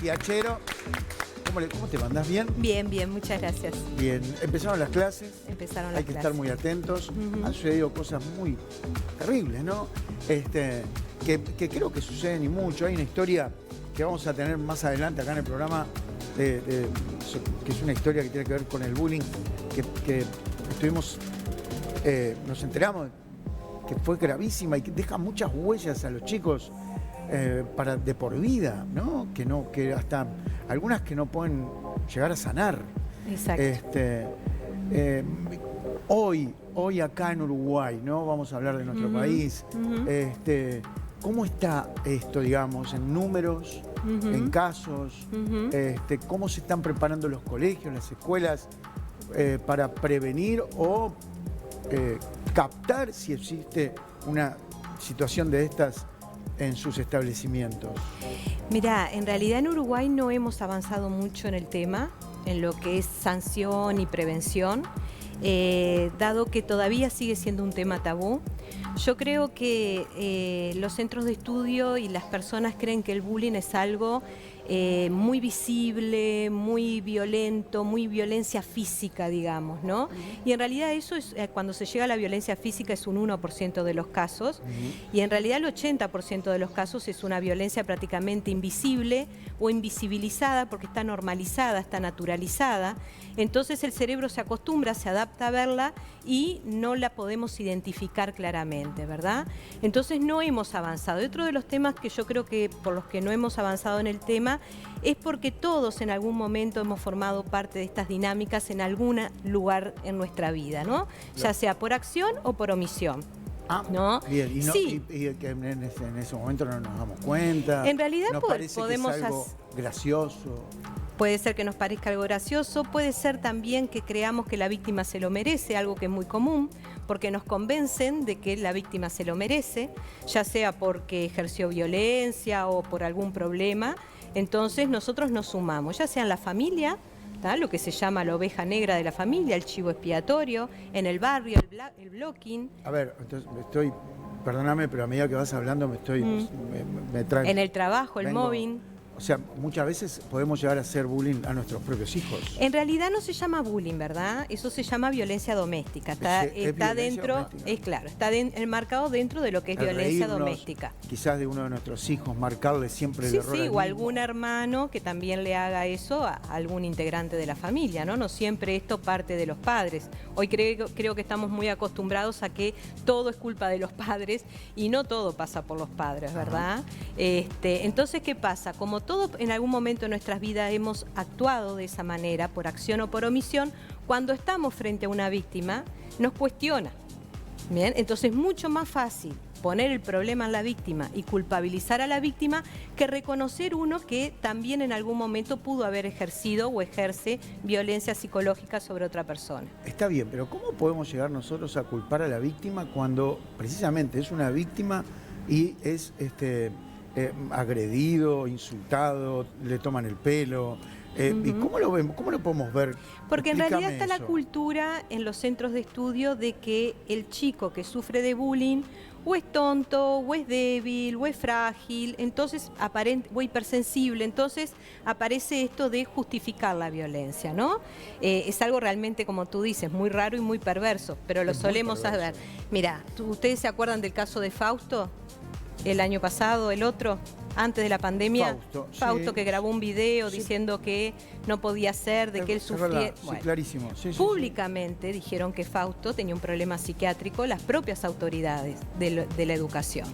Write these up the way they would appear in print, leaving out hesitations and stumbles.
Giachero. ¿Cómo te mandás? ¿Bien? Bien, bien, muchas gracias. Bien. Empezaron las clases. Empezaron las Hay que clases. estar muy atentos. Han sucedido cosas muy terribles, ¿no? Que creo que suceden y mucho. Hay una historia que vamos a tener más adelante acá en el programa, que es una historia que tiene que ver con el bullying, que estuvimos, nos enteramos que fue gravísima y que deja muchas huellas a los chicos de por vida, ¿no? Que hasta algunas que no pueden llegar a sanar. Exacto. Hoy acá en Uruguay, ¿no? Vamos a hablar de nuestro país. ¿Cómo está esto, digamos, en números, en casos? ¿Cómo se están preparando los colegios, las escuelas para prevenir o captar si existe una situación de estas en sus establecimientos? Mirá, en realidad en Uruguay no hemos avanzado mucho en el tema, en lo que es sanción y prevención, dado que todavía sigue siendo un tema tabú. Yo creo que los centros de estudio y las personas creen que el bullying es algo muy visible, muy violento, muy violencia física, digamos, ¿no? Y en realidad eso es, cuando se llega a la violencia física es un 1% de los casos, y en realidad el 80% de los casos es una violencia prácticamente invisible o invisibilizada porque está normalizada, está naturalizada. Entonces el cerebro se acostumbra, se adapta a verla y no la podemos identificar claramente, ¿verdad? Entonces no hemos avanzado. Y otro de los temas que yo creo que por los que no hemos avanzado en el tema es porque todos en algún momento hemos formado parte de estas dinámicas en algún lugar en nuestra vida, ¿no? Ya sea por acción o por omisión. ¿No? Bien, sí. y que en ese momento no nos damos cuenta. En realidad podemos que es algo gracioso. Puede ser que nos parezca algo gracioso, puede ser también que creamos que la víctima se lo merece, algo que es muy común, porque nos convencen de que la víctima se lo merece, ya sea porque ejerció violencia o por algún problema. Entonces nosotros nos sumamos, ya sea en la familia, lo que se llama la oveja negra de la familia, el chivo expiatorio, en el barrio, el blocking. A ver, entonces perdóname, pero a medida que vas hablando me trae... En el trabajo, el mobbing. O sea, muchas veces podemos llegar a hacer bullying a nuestros propios hijos. En realidad no se llama bullying, ¿verdad? Eso se llama violencia doméstica. Está dentro, doméstica, ¿no? Es claro, está enmarcado dentro de lo que es violencia doméstica. Quizás de uno de nuestros hijos, marcarle siempre el error. Sí, o algún hermano que también le haga eso a algún integrante de la familia, ¿no? No siempre esto parte de los padres. Hoy creo que estamos muy acostumbrados a que todo es culpa de los padres y no todo pasa por los padres, ¿verdad? Entonces, ¿qué pasa? Como todos en algún momento de nuestras vidas hemos actuado de esa manera, por acción o por omisión, cuando estamos frente a una víctima, nos cuestiona. ¿Bien? Entonces es mucho más fácil poner el problema en la víctima y culpabilizar a la víctima que reconocer uno que también en algún momento pudo haber ejercido o ejerce violencia psicológica sobre otra persona. Está bien, pero ¿cómo podemos llegar nosotros a culpar a la víctima cuando precisamente es una víctima y es agredido, insultado, le toman el pelo? ¿Y cómo lo vemos? ¿Cómo lo podemos ver? Porque en realidad está eso. la cultura en los centros de estudio de que el chico que sufre de bullying o es tonto, o es débil, o es frágil, entonces o hipersensible, entonces aparece esto de justificar la violencia, ¿no? Es algo realmente, como tú dices, muy raro y muy perverso, pero lo solemos saber. Mira, ¿ustedes se acuerdan del caso de Fausto? El año pasado, el otro, antes de la pandemia, Fausto sí, que grabó un video diciendo que no podía ser, de que él sufría. Bueno, sí, clarísimo. Públicamente dijeron que Fausto tenía un problema psiquiátrico, las propias autoridades de la educación.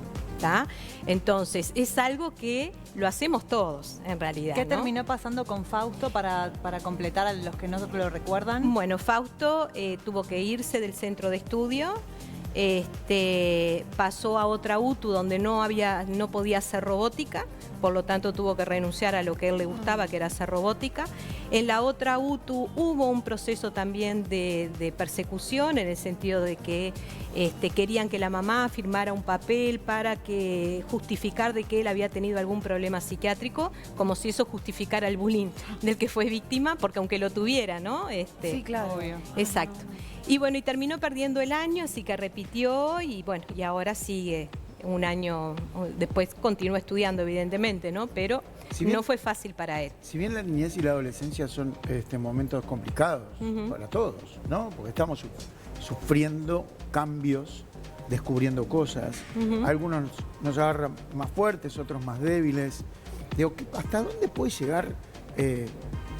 Entonces, es algo que lo hacemos todos, en realidad. ¿Qué terminó pasando con Fausto para completar a los que no lo recuerdan? Bueno, Fausto tuvo que irse del centro de estudio. Pasó a otra UTU donde no podía hacer robótica, por lo tanto tuvo que renunciar a lo que a él le gustaba, que era hacer robótica. En la otra UTU hubo un proceso también de persecución, en el sentido de que querían que la mamá firmara un papel para justificar de que él había tenido algún problema psiquiátrico, como si eso justificara el bullying del que fue víctima, porque aunque lo tuviera, ¿no? Sí, claro. Obvio. Exacto. Y bueno, y terminó perdiendo el año, así que repitió y bueno, y ahora sigue un año, después continuó estudiando evidentemente, ¿no? Pero Si bien- no fue fácil para él. Si bien la niñez y la adolescencia son momentos complicados para todos, ¿no? Porque estamos sufriendo cambios, descubriendo cosas. Algunos nos agarran más fuertes, otros más débiles. Digo, ¿hasta dónde puede llegar,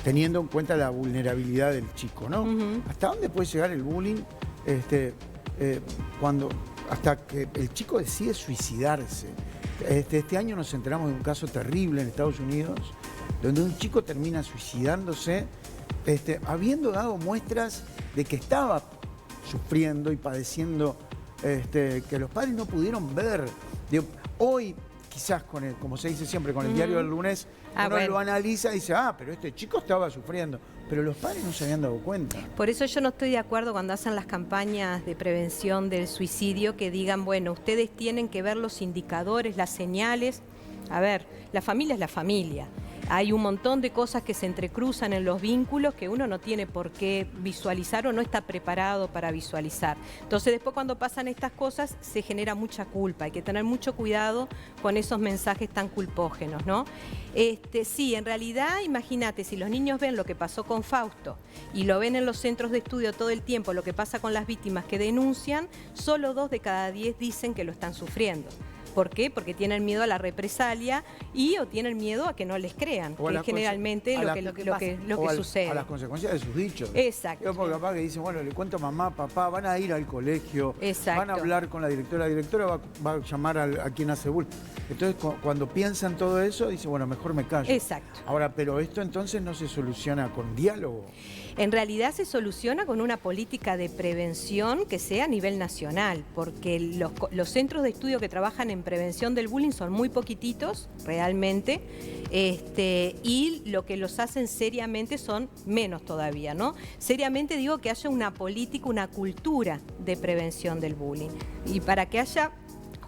teniendo en cuenta la vulnerabilidad del chico, ¿no? ¿Hasta dónde puede llegar el bullying hasta que el chico decide suicidarse? Este año nos enteramos de un caso terrible en Estados Unidos, donde un chico termina suicidándose, habiendo dado muestras de que estaba sufriendo y padeciendo, que los padres no pudieron ver. Digo, hoy, quizás como se dice siempre, con el diario del lunes, uno lo analiza y dice, pero este chico estaba sufriendo. Pero los padres no se habían dado cuenta. Por eso yo no estoy de acuerdo cuando hacen las campañas de prevención del suicidio que digan, bueno, ustedes tienen que ver los indicadores, las señales. A ver, la familia es la familia. Hay un montón de cosas que se entrecruzan en los vínculos que uno no tiene por qué visualizar o no está preparado para visualizar. Entonces después cuando pasan estas cosas se genera mucha culpa. Hay que tener mucho cuidado con esos mensajes tan culpógenos, ¿no? Sí, en realidad, imagínate, si los niños ven lo que pasó con Fausto y lo ven en los centros de estudio todo el tiempo, lo que pasa con las víctimas que denuncian, solo 2 de cada 10 dicen que lo están sufriendo. ¿Por qué? Porque tienen miedo a la represalia o tienen miedo a que no les crean, que es generalmente lo que sucede. A las consecuencias de sus dichos. Exacto. Yo porque papá que dice, bueno, le cuento a mamá, papá, van a ir al colegio, Exacto. van a hablar con la directora va a llamar a quien hace bullying. Entonces, cuando piensan todo eso, dice, bueno, mejor me callo. Exacto. Ahora, pero esto entonces no se soluciona con diálogo. En realidad se soluciona con una política de prevención que sea a nivel nacional, porque los centros de estudio que trabajan en prevención del bullying son muy poquititos, realmente, y lo que los hacen seriamente son menos todavía, ¿no? Seriamente digo que haya una política, una cultura de prevención del bullying. Y para que haya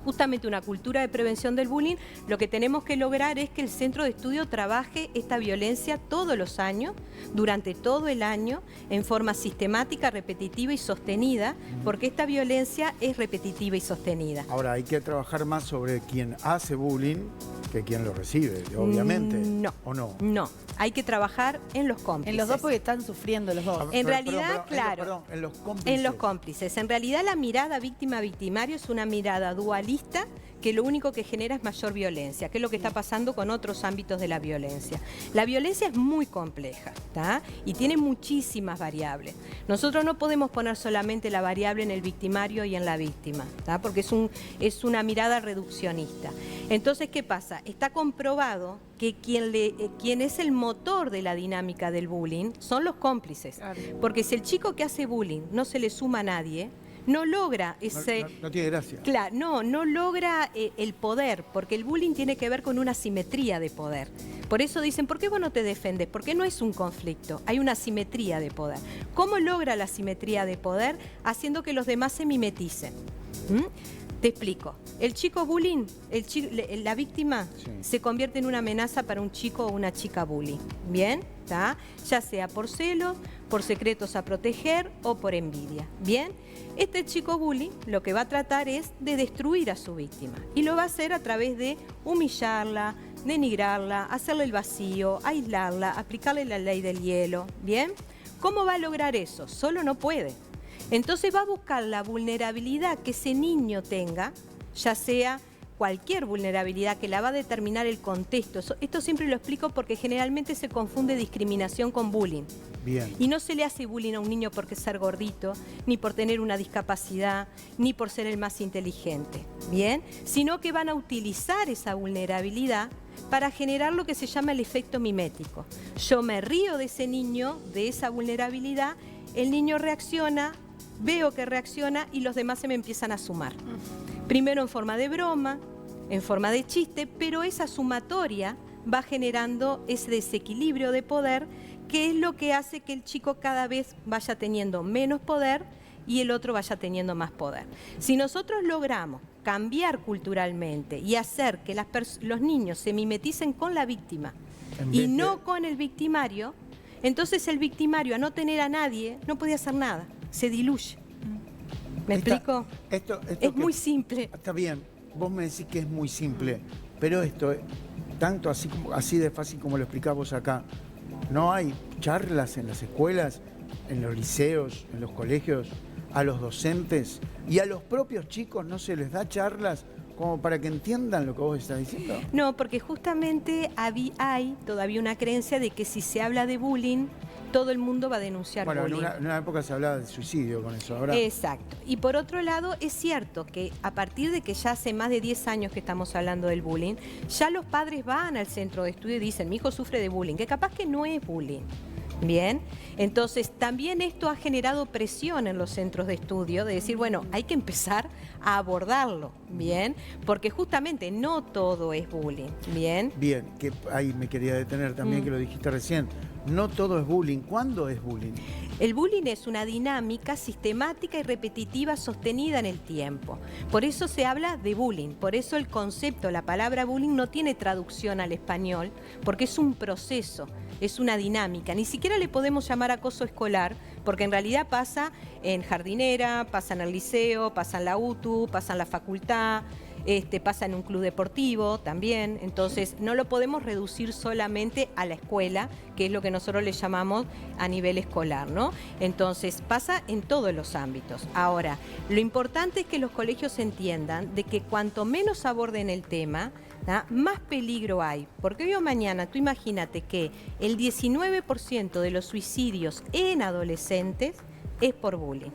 justamente una cultura de prevención del bullying, lo que tenemos que lograr es que el centro de estudio trabaje esta violencia todos los años, durante todo el año, en forma sistemática, repetitiva y sostenida, porque esta violencia es repetitiva y sostenida. Ahora, hay que trabajar más sobre quien hace bullying que quien lo recibe, obviamente. No. ¿O no? No, hay que trabajar en los cómplices. En los dos porque están sufriendo los dos. En realidad, claro. Perdón, en los cómplices. En los cómplices. En realidad la mirada víctima-victimario es una mirada dualista que lo único que genera es mayor violencia, que es lo que está pasando con otros ámbitos de la violencia. La violencia es muy compleja, ¿tá? Y tiene muchísimas variables. Nosotros no podemos poner solamente la variable en el victimario y en la víctima, ¿tá? Porque es una mirada reduccionista. Entonces, ¿qué pasa? Está comprobado que quien es el motor de la dinámica del bullying son los cómplices. Claro. Porque si el chico que hace bullying no se le suma a nadie, no logra ese... No tiene gracia. Claro, no logra el poder, porque el bullying tiene que ver con una simetría de poder. Por eso dicen, ¿por qué vos no te defendes? Porque no es un conflicto, hay una simetría de poder. ¿Cómo logra la simetría de poder? Haciendo que los demás se mimeticen. Te explico. El chico bullying, la víctima se convierte en una amenaza para un chico o una chica bullying. ¿Bien? ¿Tá? Ya sea por celo, por secretos a proteger o por envidia. ¿Bien? Este chico bullying lo que va a tratar es de destruir a su víctima. Y lo va a hacer a través de humillarla, denigrarla, hacerle el vacío, aislarla, aplicarle la ley del hielo. ¿Bien? ¿Cómo va a lograr eso? Solo no puede. Entonces va a buscar la vulnerabilidad que ese niño tenga, ya sea cualquier vulnerabilidad que la va a determinar el contexto. Esto siempre lo explico porque generalmente se confunde discriminación con bullying. Bien. Y no se le hace bullying a un niño por ser gordito, ni por tener una discapacidad, ni por ser el más inteligente, ¿bien? Sino que van a utilizar esa vulnerabilidad para generar lo que se llama el efecto mimético. Yo me río de ese niño, de esa vulnerabilidad, el niño reacciona, veo que reacciona y los demás se me empiezan a sumar. Primero en forma de broma, en forma de chiste, pero esa sumatoria va generando ese desequilibrio de poder, que es lo que hace que el chico cada vez vaya teniendo menos poder y el otro vaya teniendo más poder. Si nosotros logramos cambiar culturalmente y hacer que los niños se mimeticen con la víctima y no con el victimario, entonces el victimario, a no tener a nadie, no puede hacer nada, se diluye. ¿Me explico? Esto es muy simple. Está bien, vos me decís que es muy simple, pero esto, tanto así de fácil como lo explicás vos acá, ¿no hay charlas en las escuelas, en los liceos, en los colegios, a los docentes y a los propios chicos no se les da charlas como para que entiendan lo que vos estás diciendo? No, porque justamente hay todavía una creencia de que si se habla de bullying, todo el mundo va a denunciar Bueno, bullying. en una época se hablaba de suicidio con eso, ahora... Exacto. Y por otro lado, es cierto que a partir de que ya hace más de 10 años que estamos hablando del bullying, ya los padres van al centro de estudio y dicen, mi hijo sufre de bullying, que capaz que no es bullying. Bien, entonces también esto ha generado presión en los centros de estudio de decir, bueno, hay que empezar a abordarlo, bien, porque justamente no todo es bullying, bien. Bien, que ahí me quería detener también, que lo dijiste recién. No todo es bullying. ¿Cuándo es bullying? El bullying es una dinámica sistemática y repetitiva sostenida en el tiempo. Por eso se habla de bullying, por eso el concepto, la palabra bullying no tiene traducción al español, porque es un proceso, es una dinámica. Ni siquiera le podemos llamar acoso escolar, porque en realidad pasa en jardinera, pasa en el liceo, pasa en la UTU, pasa en la facultad, pasa en un club deportivo también. Entonces no lo podemos reducir solamente a la escuela, que es lo que nosotros le llamamos a nivel escolar, ¿no? Entonces pasa en todos los ámbitos. Ahora, lo importante es que los colegios entiendan de que cuanto menos aborden el tema, ¿tá?, más peligro hay. Porque hoy o mañana, tú imagínate que el 19% de los suicidios en adolescentes es por bullying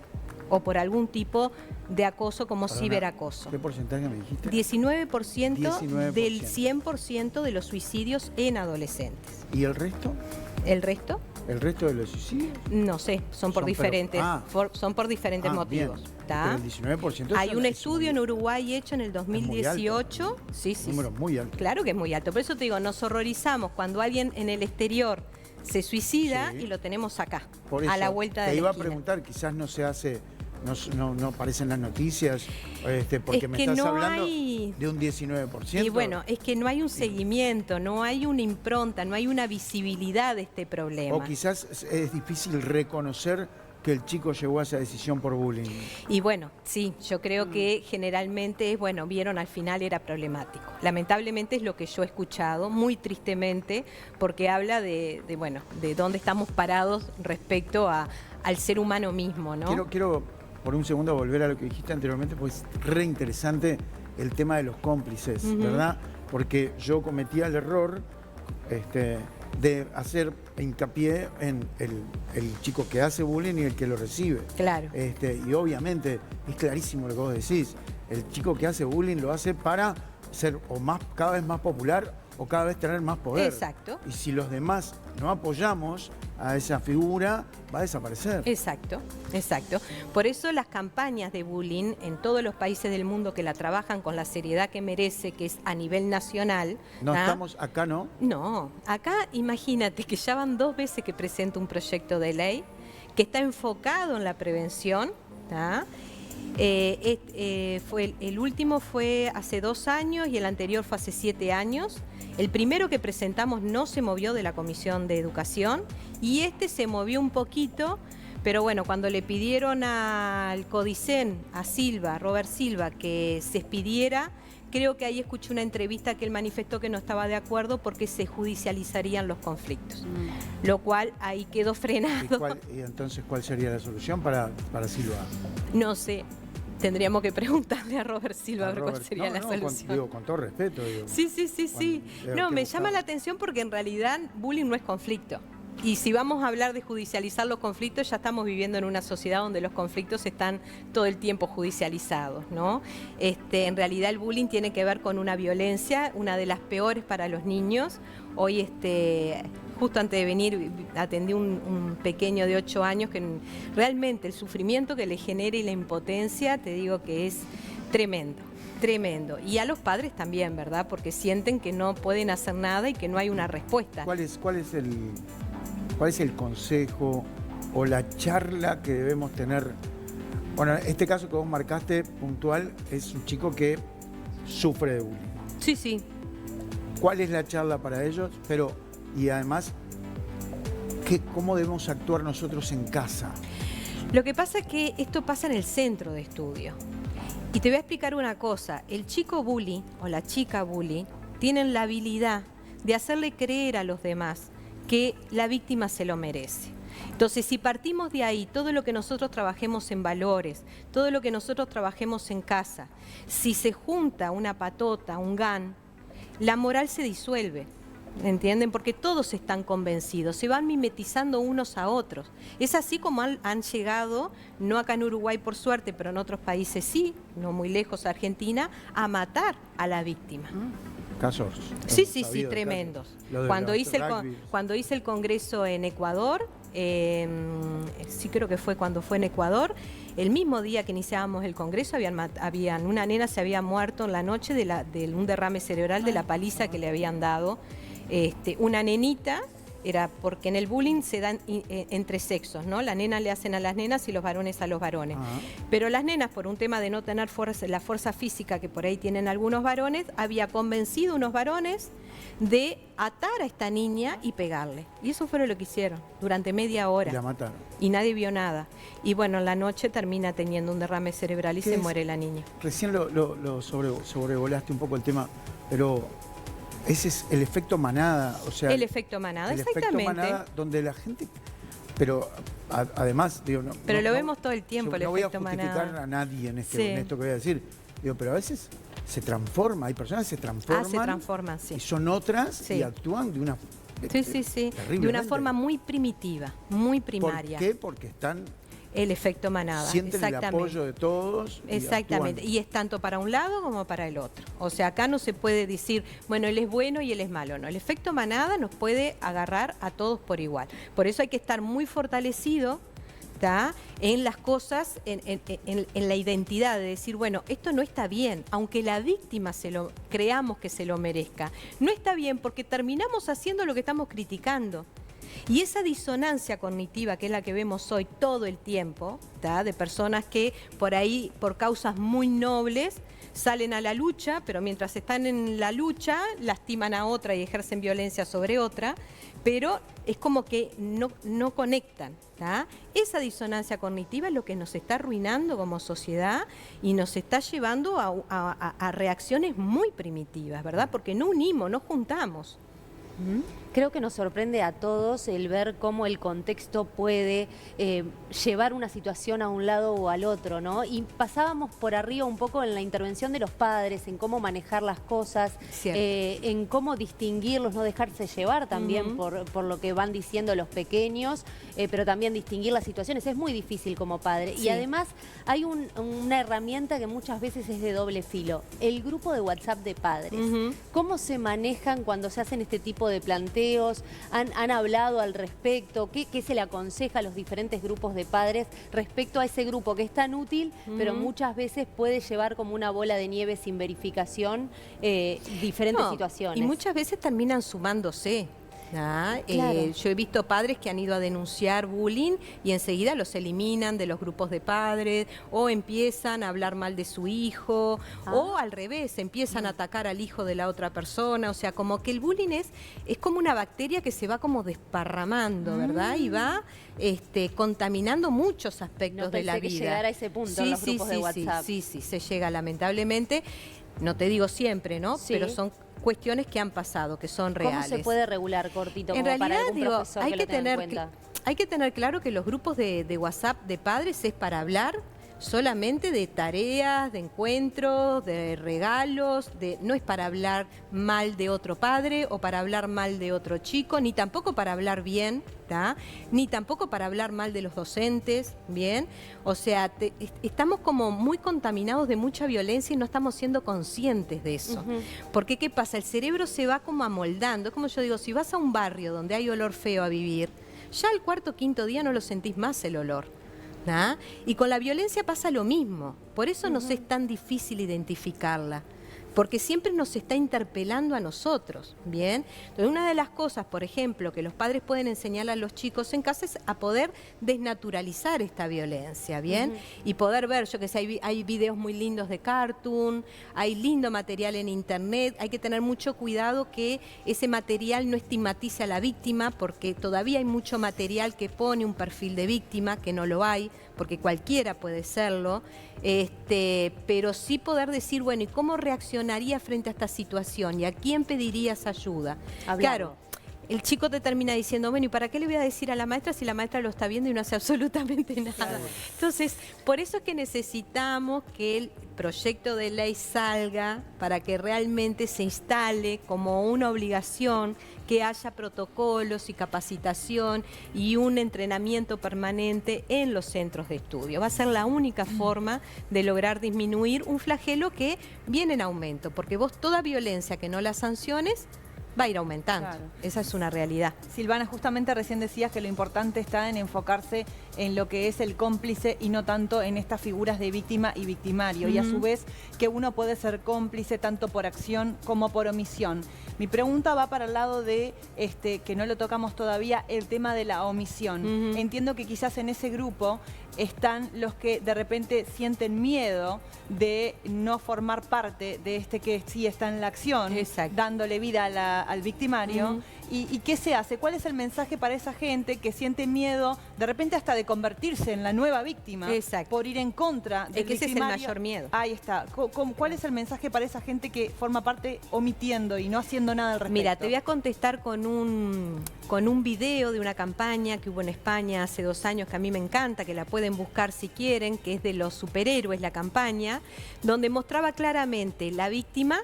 o por algún tipo de acoso como ciberacoso. ¿Qué porcentaje me dijiste? 19% del 100% de los suicidios en adolescentes. ¿Y el resto? ¿El resto? ¿El resto de los suicidios? No sé, son por diferentes motivos. Bien. ¿Tá? Pero el 19% Hay un estudio en Uruguay hecho en el 2018. Sí, sí. Número muy alto. Claro que es muy alto. Por eso te digo, nos horrorizamos cuando alguien en el exterior se suicida y lo tenemos acá, Por eso, a la vuelta de la te iba a esquina. preguntar, quizás no se hace, no aparecen las noticias, porque Es me que estás no hablando hay... de un 19%. Y bueno, es que no hay un seguimiento, no hay una impronta, no hay una visibilidad de este problema. O quizás es difícil reconocer que el chico llegó a esa decisión por bullying. Y bueno, sí, yo creo que generalmente, bueno, vieron al final era problemático. Lamentablemente es lo que yo he escuchado, muy tristemente, porque habla de dónde estamos parados respecto al ser humano mismo, ¿no? Quiero por un segundo volver a lo que dijiste anteriormente, pues es re interesante el tema de los cómplices, ¿verdad? Porque yo cometía el error de hacer hincapié en el chico que hace bullying y el que lo recibe. Claro. Y obviamente es clarísimo lo que vos decís. El chico que hace bullying lo hace para ser cada vez más popular o cada vez tener más poder. Exacto. Y si los demás no apoyamos a esa figura, va a desaparecer. Exacto, exacto. Por eso las campañas de bullying en todos los países del mundo que la trabajan con la seriedad que merece, que es a nivel nacional. No estamos acá, ¿no? No, acá imagínate que ya van 2 veces que presento un proyecto de ley que está enfocado en la prevención, ¿tá? El último fue hace 2 años y el anterior fue hace 7 años. El primero que presentamos no se movió de la Comisión de Educación y se movió un poquito, pero bueno, cuando le pidieron al Codicen, a Robert Silva, que se expidiera, creo que ahí escuché una entrevista que él manifestó que no estaba de acuerdo porque se judicializarían los conflictos, lo cual ahí quedó frenado. ¿Y entonces cuál sería la solución para Silva? No sé. Tendríamos que preguntarle a Robert Silva a ver cuál sería la solución. Con todo respeto. Sí. No, me llama la atención porque en realidad bullying no es conflicto. Y si vamos a hablar de judicializar los conflictos, ya estamos viviendo en una sociedad donde los conflictos están todo el tiempo judicializados, ¿no? En realidad el bullying tiene que ver con una violencia, una de las peores para los niños. Hoy, justo antes de venir, atendí un pequeño de 8 años que realmente el sufrimiento que le genera y la impotencia, te digo que es tremendo. Tremendo. Y a los padres también, ¿verdad? Porque sienten que no pueden hacer nada y que no hay una respuesta. ¿Cuál es el consejo o la charla que debemos tener? Bueno, este caso que vos marcaste puntual es un chico que sufre de bullying. Sí. ¿Cuál es la charla para ellos? Y además, ¿cómo debemos actuar nosotros en casa? Lo que pasa es que esto pasa en el centro de estudio. Y te voy a explicar una cosa, el chico bully o la chica bully tienen la habilidad de hacerle creer a los demás que la víctima se lo merece. Entonces, si partimos de ahí, todo lo que nosotros trabajemos en valores, todo lo que nosotros trabajemos en casa, si se junta una patota, un GAN, la moral se disuelve. ¿Entienden? Porque todos están convencidos, se van mimetizando unos a otros. Es así como han llegado, no acá en Uruguay por suerte, pero en otros países sí, no muy lejos, Argentina, a matar a la víctima. Casos. Sí, tremendos. Cuando hice el congreso en Ecuador, sí creo que fue cuando fue en Ecuador, el mismo día que iniciábamos el congreso, una nena se había muerto en la noche de un derrame cerebral de la paliza que le habían dado. Una nenita, era porque en el bullying se dan entre sexos, ¿no? Las nenas le hacen a las nenas y los varones a los varones. Pero las nenas, por un tema de no tener la fuerza física que por ahí tienen algunos varones, había convencido a unos varones de atar a esta niña y pegarle. Y eso fue lo que hicieron durante media hora. Y la mataron. Y nadie vio nada. Y bueno, en la noche termina teniendo un derrame cerebral y se muere la niña. Recién lo sobrevolaste un poco el tema, pero ese es el efecto manada, o sea... El efecto manada, exactamente. El efecto manada donde la gente... Pero además, digo... No, pero lo vemos todo el tiempo, el efecto manada. No voy a justificar a nadie en esto que voy a decir. Digo, pero a veces se transforma, hay personas que se transforman. Se transforman, sí. Y son otras y actúan de una... De una forma muy primitiva, muy primaria. ¿Por qué? Porque están... El efecto manada. Sienten el apoyo de todos. Exactamente. Y es tanto para un lado como para el otro. O sea, acá no se puede decir, bueno, él es bueno y él es malo. No, el efecto manada nos puede agarrar a todos por igual. Por eso hay que estar muy fortalecido, ¿tá?, en las cosas, en la identidad, de decir, bueno, esto no está bien, aunque la víctima creamos que se lo merezca. No está bien porque terminamos haciendo lo que estamos criticando. Y esa disonancia cognitiva, que es la que vemos hoy todo el tiempo, ¿tá?, de personas que por ahí, por causas muy nobles, salen a la lucha, pero mientras están en la lucha, lastiman a otra y ejercen violencia sobre otra, pero es como que no conectan, ¿tá? Esa disonancia cognitiva es lo que nos está arruinando como sociedad y nos está llevando a reacciones muy primitivas, ¿verdad? Porque no unimos, no juntamos. Creo que nos sorprende a todos el ver cómo el contexto puede llevar una situación a un lado o al otro, ¿no? Y pasábamos por arriba un poco en la intervención de los padres, en cómo manejar las cosas, en cómo distinguirlos, no dejarse llevar también por lo que van diciendo los pequeños, pero también distinguir las situaciones. Es muy difícil como padre. Y además hay una herramienta que muchas veces es de doble filo, el grupo de WhatsApp de padres. ¿Cómo se manejan cuando se hacen este tipo de planteos? ¿Han hablado al respecto? ¿Qué se le aconseja a los diferentes grupos de padres respecto a ese grupo que es tan útil, pero muchas veces puede llevar como una bola de nieve sin verificación diferentes situaciones? Y muchas veces terminan sumándose. Claro. Yo he visto padres que han ido a denunciar bullying y enseguida los eliminan de los grupos de padres o empiezan a hablar mal de su hijo o al revés, empiezan a atacar al hijo de la otra persona. O sea, como que el bullying es como una bacteria que se va como desparramando, ¿verdad? Y va contaminando muchos aspectos de la vida. Que llegar a ese punto en los grupos de WhatsApp. Sí, se llega lamentablemente. No te digo siempre, ¿no? Pero son cuestiones que han pasado, que son reales. ¿Cómo se puede regular, cortito, como en realidad, para algún profesor hay que que lo tenga tener en cuenta? Hay que tener claro que los grupos de WhatsApp de padres es para hablar solamente de tareas, de encuentros, de regalos, no es para hablar mal de otro padre o para hablar mal de otro chico, ni tampoco para hablar bien, ¿tá?, ni tampoco para hablar mal de los docentes, ¿bien? O sea, estamos como muy contaminados de mucha violencia y no estamos siendo conscientes de eso. Porque, ¿qué pasa? El cerebro se va como amoldando. Como yo digo, si vas a un barrio donde hay olor feo a vivir, ya al cuarto o quinto día no lo sentís más el olor. Y con la violencia pasa lo mismo, por eso nos es tan difícil identificarla. porque siempre nos está interpelando a nosotros, ¿bien? Entonces, una de las cosas, por ejemplo, que los padres pueden enseñar a los chicos en casa es a poder desnaturalizar esta violencia, ¿bien? Y poder ver, yo que sé, hay videos muy lindos de cartoon, hay lindo material en internet, hay que tener mucho cuidado que ese material no estigmatice a la víctima, porque todavía hay mucho material que pone un perfil de víctima, que no lo hay, porque cualquiera puede serlo, pero sí poder decir, bueno, ¿y cómo reaccionaría frente a esta situación? ¿Y a quién pedirías ayuda? Hablarlo. Claro, el chico te termina diciendo, bueno, ¿y para qué le voy a decir a la maestra si la maestra lo está viendo y no hace absolutamente nada? Entonces, por eso es que necesitamos que el proyecto de ley salga para que realmente se instale como una obligación, que haya protocolos y capacitación y un entrenamiento permanente en los centros de estudio. Va a ser la única forma de lograr disminuir un flagelo que viene en aumento, porque vos toda violencia que no la sanciones va a ir aumentando. Claro. Esa es una realidad. Silvana, justamente recién decías que lo importante está en enfocarse en lo que es el cómplice y no tanto en estas figuras de víctima y victimario. Y a su vez que uno puede ser cómplice tanto por acción como por omisión. Mi pregunta va para el lado de, que no lo tocamos todavía, el tema de la omisión. Entiendo que quizás en ese grupo están los que de repente sienten miedo de no formar parte de que sí está en la acción, dándole vida al victimario. ¿Y qué se hace? ¿Cuál es el mensaje para esa gente que siente miedo de repente hasta de convertirse en la nueva víctima por ir en contra del victimario? Ese es el mayor miedo. Ahí está. ¿Cuál es el mensaje para esa gente que forma parte omitiendo y no haciendo nada al respecto? Mira, te voy a contestar con un video de una campaña que hubo en España hace 2 años, que a mí me encanta, que la pueden buscar si quieren, que es de los superhéroes la campaña, donde mostraba claramente la víctima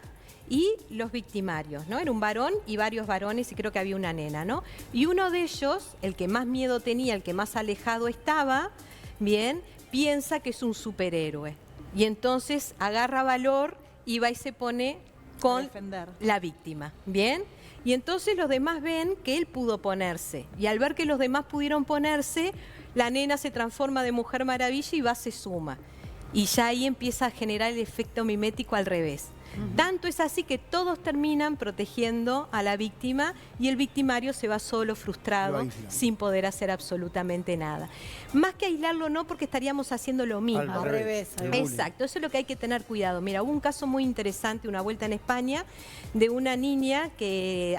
y los victimarios, ¿no? Era un varón y varios varones y creo que había una nena, ¿no? Y uno de ellos, el que más miedo tenía, el que más alejado estaba, bien, piensa que es un superhéroe. Y entonces agarra valor y va y se pone con la víctima, ¿bien? Y entonces los demás ven que él pudo ponerse. Y al ver que los demás pudieron ponerse, la nena se transforma de Mujer Maravilla y se suma. Y ya ahí empieza a generar el efecto mimético al revés. Tanto es así que todos terminan protegiendo a la víctima y el victimario se va solo, frustrado, sin poder hacer absolutamente nada. Más que aislarlo no, porque estaríamos haciendo lo mismo. Al revés. Exacto, eso es lo que hay que tener cuidado. Mira, hubo un caso muy interesante, una vuelta en España, de una niña que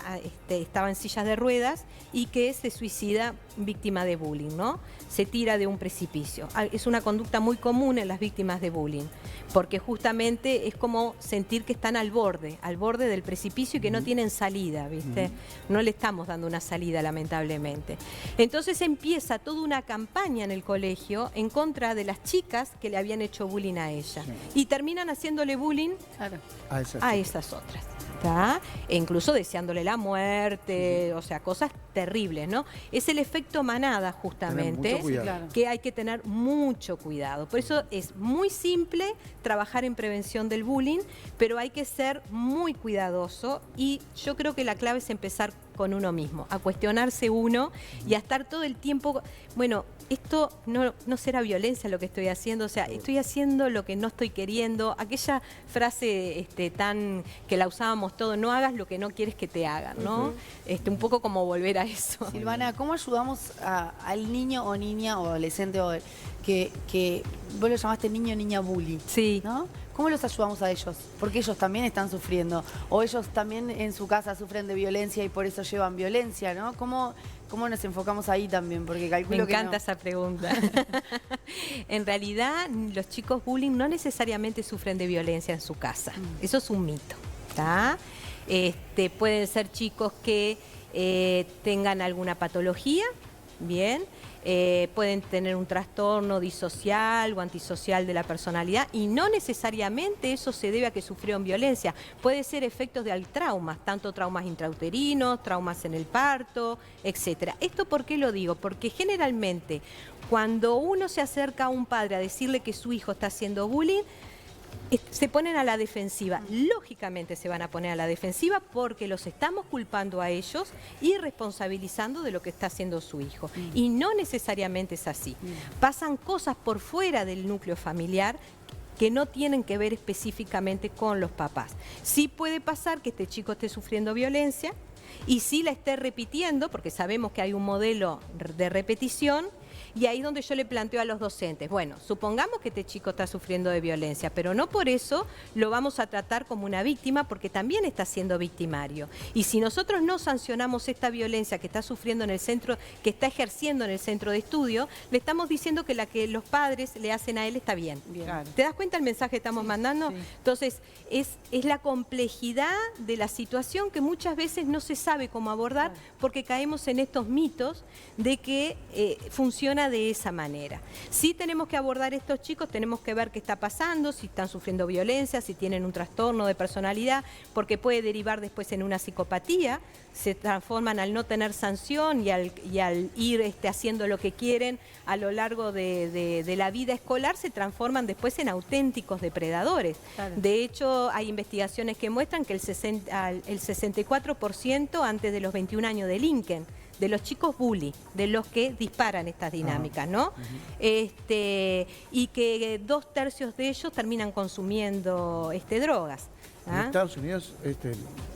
estaba en sillas de ruedas y que se suicida víctima de bullying, ¿no? Se tira de un precipicio. Es una conducta muy común en las víctimas de bullying, porque justamente es como sentir que están al borde del precipicio y que no tienen salida, ¿viste? No le estamos dando una salida, lamentablemente. Entonces empieza toda una campaña en el colegio en contra de las chicas que le habían hecho bullying a ella. Y terminan haciéndole bullying a esas otras. E incluso deseándole la muerte, o sea, cosas terribles, ¿no? Es el efecto manada, justamente, que hay que tener mucho cuidado. Por eso es muy simple trabajar en prevención del bullying, pero hay que ser muy cuidadoso y yo creo que la clave es empezar con uno mismo, a cuestionarse uno y a estar todo el tiempo, bueno, esto no será violencia lo que estoy haciendo, o sea, estoy haciendo lo que no estoy queriendo, aquella frase tan que la usábamos todo, no hagas lo que no quieres que te hagan, ¿no? Un poco como volver a eso. Silvana, ¿cómo ayudamos al niño o niña o adolescente que vos lo llamaste niño o niña bully? Sí. ¿No? ¿Cómo los ayudamos a ellos? Porque ellos también están sufriendo. O ellos también en su casa sufren de violencia y por eso llevan violencia, ¿no? ¿Cómo nos enfocamos ahí también? Porque calculo que me encanta esa pregunta. En realidad, los chicos bullying no necesariamente sufren de violencia en su casa. Eso es un mito, ¿está? Pueden ser chicos que tengan alguna patología, bien. Pueden tener un trastorno disocial o antisocial de la personalidad y no necesariamente eso se debe a que sufrieron violencia. Puede ser efectos de traumas, tanto traumas intrauterinos, traumas en el parto, etcétera. ¿Esto por qué lo digo? Porque generalmente cuando uno se acerca a un padre a decirle que su hijo está haciendo bullying, se ponen a la defensiva. Lógicamente se van a poner a la defensiva porque los estamos culpando a ellos y responsabilizando de lo que está haciendo su hijo. Y no necesariamente es así. Pasan cosas por fuera del núcleo familiar que no tienen que ver específicamente con los papás. Sí puede pasar que este chico esté sufriendo violencia y sí la esté repitiendo, porque sabemos que hay un modelo de repetición. Y ahí es donde yo le planteo a los docentes, bueno, supongamos que este chico está sufriendo de violencia, pero no por eso lo vamos a tratar como una víctima, porque también está siendo victimario. Y si nosotros no sancionamos esta violencia que está sufriendo en el centro, que está ejerciendo en el centro de estudio, le estamos diciendo que la que los padres le hacen a él está bien. Claro. ¿Te das cuenta el mensaje que estamos mandando? Sí. Entonces, es la complejidad de la situación que muchas veces no se sabe cómo abordar, porque caemos en estos mitos de que funciona de esa manera. Sí tenemos que abordar a estos chicos, tenemos que ver qué está pasando, si están sufriendo violencia, si tienen un trastorno de personalidad, porque puede derivar después en una psicopatía, se transforman al no tener sanción y al ir haciendo lo que quieren a lo largo de la vida escolar, se transforman después en auténticos depredadores. Claro. De hecho, hay investigaciones que muestran que el 64% antes de los 21 años delinquen, de los chicos bully, de los que disparan estas dinámicas, ¿no? Y que 2/3 de ellos terminan consumiendo drogas. En ¿Ah? Estados Unidos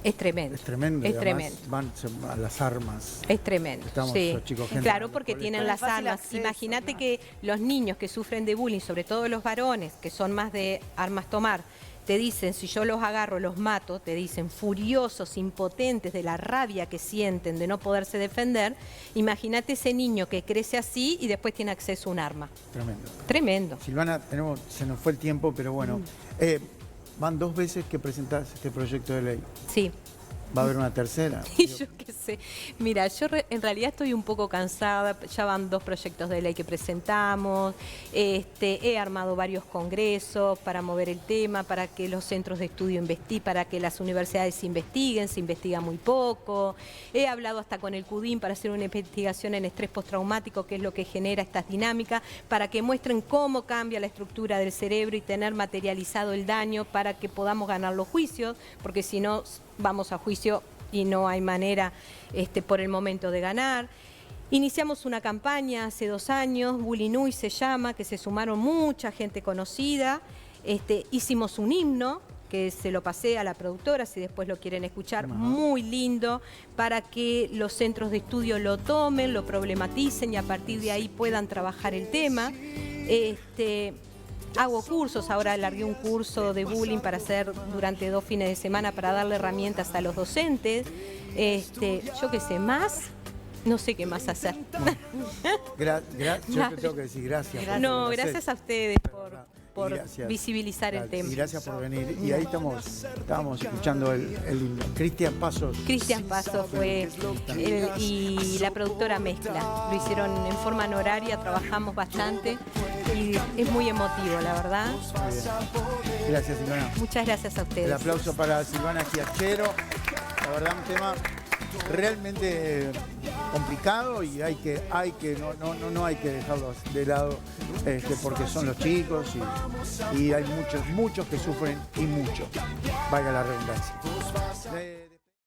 Es tremendo. es tremendo. Es y además tremendo. van a las armas. Es tremendo. Estamos Sí. los chicos gente Claro, en porque el tienen Con las fácil armas. acceso, Imagínate claro. que los niños que sufren de bullying, sobre todo los varones, que son más de armas tomar, te dicen, si yo los agarro, los mato, te dicen furiosos, impotentes de la rabia que sienten de no poderse defender. Imagínate ese niño que crece así y después tiene acceso a un arma. Tremendo. Tremendo. Silvana, se nos fue el tiempo, pero bueno. Van 2 veces que presentás este proyecto de ley. Sí. ¿Va a haber una tercera? Y yo qué sé. Mira, yo en realidad estoy un poco cansada. Ya van 2 proyectos de ley que presentamos. He armado varios congresos para mover el tema, para que los centros de estudio investiguen, para que las universidades investiguen. Se investiga muy poco. He hablado hasta con el CUDIM para hacer una investigación en estrés postraumático, que es lo que genera estas dinámicas, para que muestren cómo cambia la estructura del cerebro y tener materializado el daño para que podamos ganar los juicios, porque si no vamos a juicio y no hay manera por el momento de ganar. Iniciamos una campaña hace 2 años, Bullying se llama, que se sumaron mucha gente conocida. Hicimos un himno que se lo pasé a la productora, si después lo quieren escuchar, muy lindo, para que los centros de estudio lo tomen, lo problematicen y a partir de ahí puedan trabajar el tema. Hago cursos, ahora largué un curso de bullying para hacer durante 2 fines de semana para darle herramientas a los docentes. Yo qué sé, más, no sé qué más hacer. Yo te tengo que decir gracias. por No, lo que gracias a haces. ustedes Y por gracias. visibilizar el tema. Y gracias por venir. Y ahí estábamos escuchando el himno. Cristian Pasos. Cristian Paso fue y la productora Mezcla. Lo hicieron en forma honoraria, trabajamos bastante y es muy emotivo, la verdad. Muy bien. Gracias, Silvana. Muchas gracias a El ustedes. aplauso para Silvana Giachero. La verdad, un tema realmente complicado y no hay que dejarlos de lado porque son los chicos y hay muchos que sufren y mucho, valga la redundancia.